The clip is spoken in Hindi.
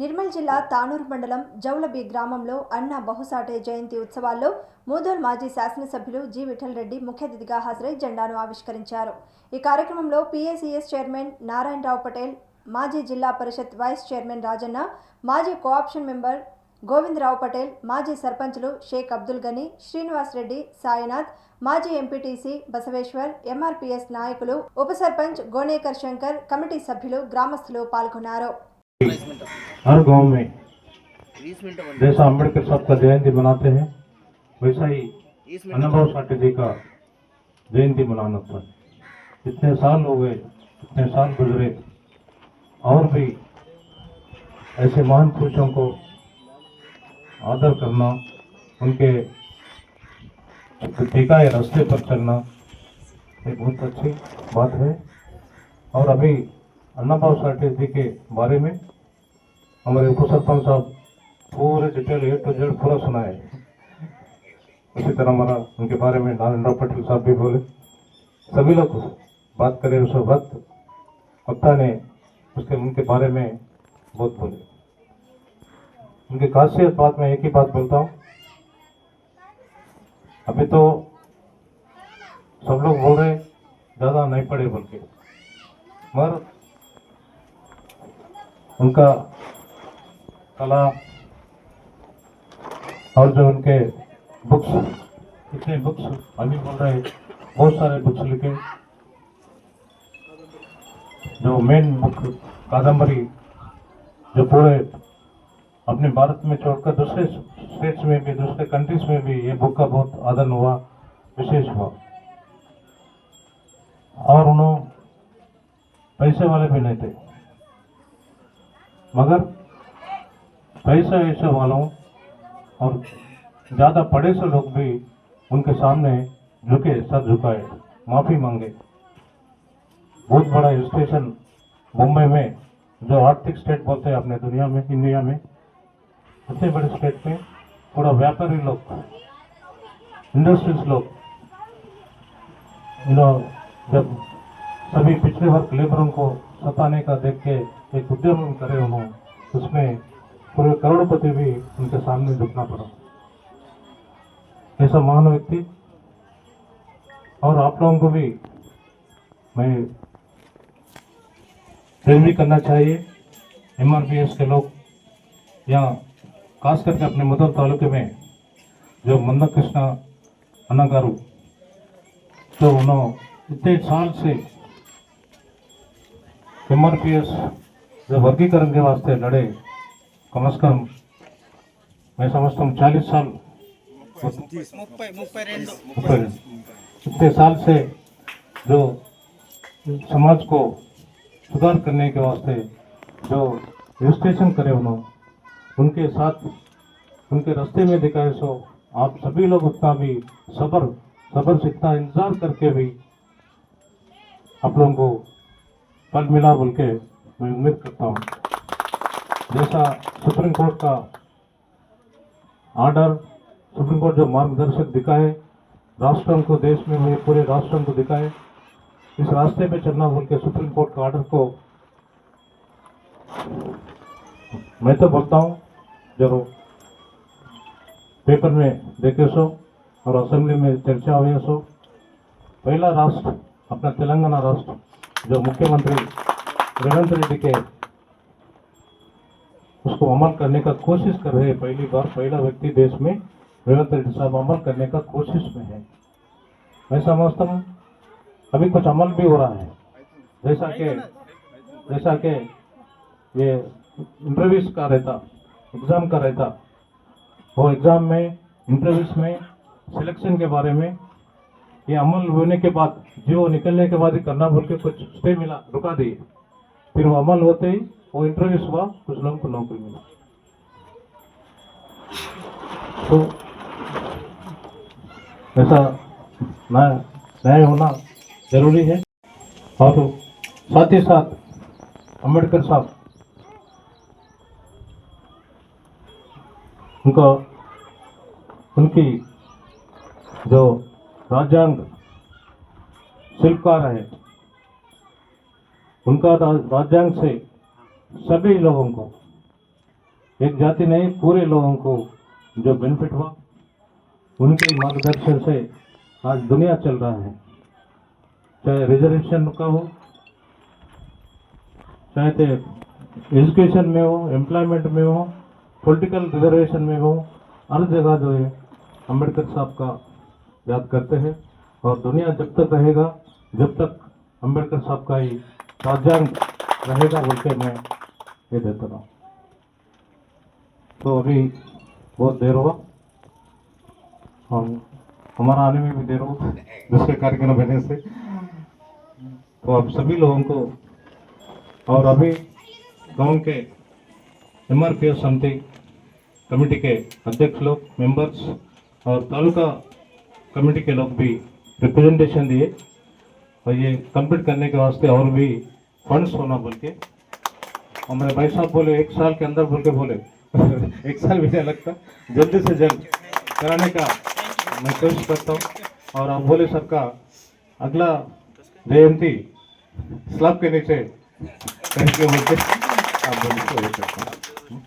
నిర్మల్ జిల్లా తానూరు మండలం జౌలబి గ్రామంలో అన్న బహుసాటే జయంతి ఉత్సవాల్లో మూదోల్ మాజీ శాసనసభ్యులు జి విఠల్ రెడ్డి ముఖ్య అతిథిగా హాజరై జెండాను ఆవిష్కరించారు। ఈ కార్యక్రమంలో పిఎసిఎస్ చైర్మన్ నారాయణరావు పటేల్, మాజీ జిల్లా పరిషత్ వైస్ చైర్మన్ రాజన్న, మాజీ కోఆప్షన్ మెంబర్ గోవిందరావు పటేల్, మాజీ సర్పంచులు షేక్ అబ్దుల్ గనీ, శ్రీనివాస్ రెడ్డి, సాయినాథ్, మాజీ ఎంపీటీసీ బసవేశ్వర్, ఎంఆర్పీఎస్ నాయకులు, ఉప సర్పంచ్ గోనేకర్ శంకర్, కమిటీ సభ్యులు, గ్రామస్తులు పాల్గొన్నారు। हर गांव में जैसा अम्बेडकर साहब का जयंती मनाते हैं वैसा ही अनुभव साटे जी का जयंती मनाना था। इतने साल हो गए, इतने साल गुजरे, और भी ऐसे महान पुरुषों को आदर करना, उनके दिखाए रास्ते पर चलना एक बहुत अच्छी बात है। और अभी अन्नाभाव साटे जी के बारे में हमारे उप सरपंच साहब पूरे डिटेल A to Z पूरा सुनाए। उसी तरह हमारा उनके बारे में नारायणराव पटेल साहब भी बोले, सभी लोग बात करें उस वक्त वक्ता ने उनके बारे में बहुत बोले। उनकी खासियत बात में एक ही बात बोलता हूँ, अभी तो सब लोग बोल रहे ज़्यादा नहीं पढ़े बोल के, मगर उनका कला और जो उनके बुक्स, इतने बुक्स अभी बोल रहे बहुत सारे बुक्स लिखे, जो मेन बुक कादम्बरी जो पूरे अपने भारत में छोड़कर दूसरे स्टेट्स में भी, दूसरे कंट्रीज में भी ये बुक का बहुत आदर हुआ, विशेष हुआ। और उन्होंने पैसे वाले भी नहीं थे, मगर पैसा ऐसे वालों और ज़्यादा पढ़े से लोग भी उनके सामने झुके, सर झुकाए, माफ़ी मांगे। बहुत बड़ा स्टेशन मुंबई में, जो आर्थिक स्टेट बोलते हैं अपने दुनिया में, इंडिया में, इतने बड़े स्टेट में पूरा व्यापारी लोग, इंडस्ट्रीज लोग, जब सभी पिछड़े वर्ग लेबरों को सताने का देख के एक उद्यम करे उन्होंने, उसमें पूरे करोड़पति भी उनके सामने झुकना पड़ा। ऐसा महान व्यक्ति। और आप लोगों को भी मैं प्रेम भी करना चाहिए। MRPS के लोग यहाँ खास करके अपने मुदल तालुके में जो मंदा कृष्णा अन्ना गारू, तो उन्होंने इतने साल से MRPS जो वर्गीकरण के वास्ते लड़े, कम से कम मैं समझता हूँ 40 साल, इतने साल से जो समाज को सुधार करने के वास्ते जो रजिस्ट्रेशन करे उन्होंने, उनके साथ उनके रास्ते में दिखाए। सो आप सभी लोग उतना भी सब्र से इतना इंतजार करके भी आप लोगों को फल मिला बोल के मैं उम्मीद करता हूँ। जैसा सुप्रीम कोर्ट का ऑर्डर, सुप्रीम कोर्ट जो मार्गदर्शक दिखाए राष्ट्रों को, देश में हुए पूरे राष्ट्रों को दिखाए, इस रास्ते पे चलना बोल के सुप्रीम कोर्ट का ऑर्डर को मैं तो बोलता हूँ, जब पेपर में देखे सो और असेंबली में चर्चा हुई सो, पहला राष्ट्र अपना तेलंगाना राष्ट्र जो मुख्यमंत्री रेवंत रेड्डी के उसको अमल करने का कोशिश कर रहे हैं। पहली बार पहला व्यक्ति देश में रेवंत रेड्डी साहब अमल करने का कोशिश में है। मैं समझता हूँ अभी कुछ अमल भी हो रहा है, जैसा कि ये इंटरव्यूज का रहता, एग्जाम का रहता, वो एग्जाम में इंटरव्यूज में सिलेक्शन के बारे में ये अमल होने के बाद, जो निकलने के बाद ही करना बोल के कुछ स्टे मिला, रुका दिए, फिर वो अमल होते ही वो इंटरव्यूज हुआ, कुछ लोगों को नौकरी मिला। तो ऐसा न्याय होना जरूरी है। और साथ ही साथ अम्बेडकर साहब उनकी जो राజ్యాంగ शिल्पकार है, उनका राజ్యాంగ से सभी लोगों को एक जाति नहीं पूरे लोगों को जो बेनिफिट हुआ, उनके मार्गदर्शन से आज दुनिया चल रहा है। चाहे रिजर्वेशन का हो, चाहे तो एजुकेशन में हो, एम्प्लॉयमेंट में हो, पॉलिटिकल रिजर्वेशन में हो, हर जगह जो है अम्बेडकर साहब का याद करते हैं। और दुनिया जब तक रहेगा, जब तक अम्बेडकर साहब का ही राजधान रहेगा बोल के मैं ये देता हूँ। तो अभी बहुत देर हुआ और हमारा आने में भी देर हुआ दूसरे कार्यक्रम बनने से। तो आप सभी लोगों को और अभी गांव के MRPS समिति कमेटी के अध्यक्ष लोग, मेंबर्स और तालुका कमेटी के लोग भी रिप्रेजेंटेशन दिए और ये कंप्लीट करने के वास्ते और भी फंड्स होना बोल के हमारे भाई साहब बोले 1 साल के अंदर बोल के बोले 1 साल भी नहीं लगता, जल्दी से जल्द कराने का मैं कोशिश करता हूँ। और आप बोले सबका अगला जयंती स्लैब के नीचे कहीं के बोलते आप बोले तो